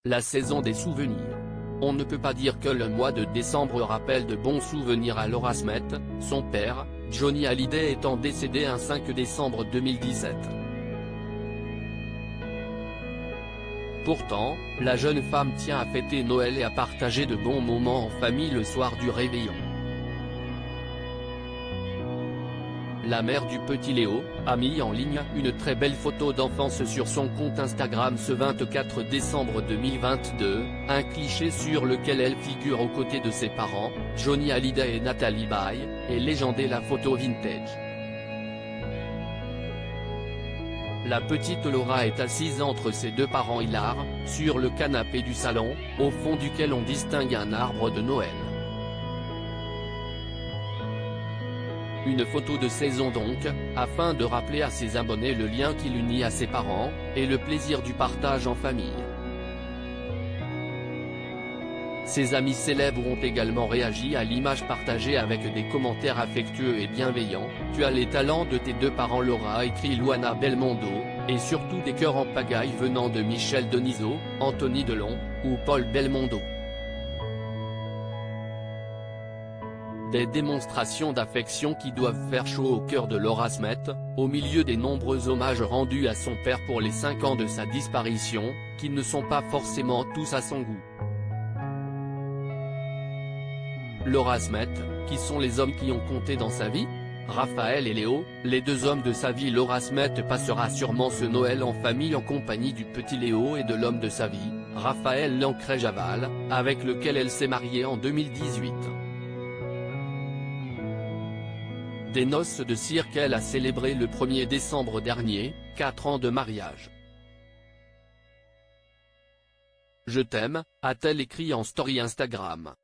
La saison des souvenirs. On ne peut pas dire que le mois de décembre rappelle de bons souvenirs à Laura Smet, son père, Johnny Hallyday étant décédé un 5 décembre 2017. Pourtant, la jeune femme tient à fêter Noël et à partager de bons moments en famille le soir du réveillon. La mère du petit Léo a mis en ligne une très belle photo d'enfance sur son compte Instagram ce 24 décembre 2022, un cliché sur lequel elle figure aux côtés de ses parents, Johnny Hallyday et Natalie Baye, et légendée la photo vintage. La petite Laura est assise entre ses deux parents hilars, sur le canapé du salon, au fond duquel on distingue un arbre de Noël. Une photo de saison donc, afin de rappeler à ses abonnés le lien qui l'unit à ses parents, et le plaisir du partage en famille. Ses amis célèbres ont également réagi à l'image partagée avec des commentaires affectueux et bienveillants. « Tu as les talents de tes deux parents Laura », a écrit Luana Belmondo, et surtout des cœurs en pagaille venant de Michel Denisot, Anthony Delon, ou Paul Belmondo. Des démonstrations d'affection qui doivent faire chaud au cœur de Laura Smet, au milieu des nombreux hommages rendus à son père pour les 5 ans de sa disparition, qui ne sont pas forcément tous à son goût. Laura Smet, qui sont les hommes qui ont compté dans sa vie? Raphaël et Léo, les deux hommes de sa vie. Laura Smet passera sûrement ce Noël en famille en compagnie du petit Léo et de l'homme de sa vie, Raphaël Lancret-Javal, avec lequel elle s'est mariée en 2018. Des noces de cire qu'elle a célébrées le 1er décembre dernier, 4 ans de mariage. « Je t'aime », a-t-elle écrit en story Instagram.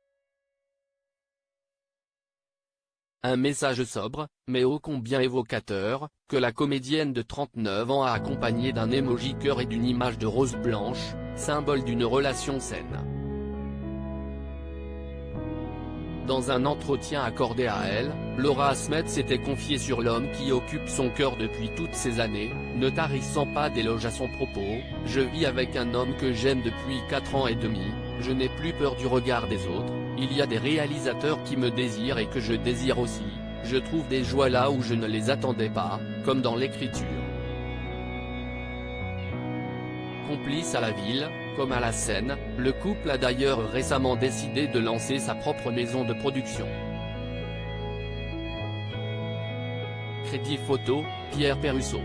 Un message sobre, mais ô combien évocateur, que la comédienne de 39 ans a accompagné d'un emoji cœur et d'une image de rose blanche, symbole d'une relation saine. Dans un entretien accordé à elle, Laura Smet s'était confiée sur l'homme qui occupe son cœur depuis toutes ces années, ne tarissant pas d'éloges à son propos. « Je vis avec un homme que j'aime depuis 4 ans et demi, je n'ai plus peur du regard des autres, il y a des réalisateurs qui me désirent et que je désire aussi, je trouve des joies là où je ne les attendais pas, comme dans l'écriture. » Complice à la ville, comme à la scène, le couple a d'ailleurs récemment décidé de lancer sa propre maison de production. Crédit photo, Pierre Perrusso.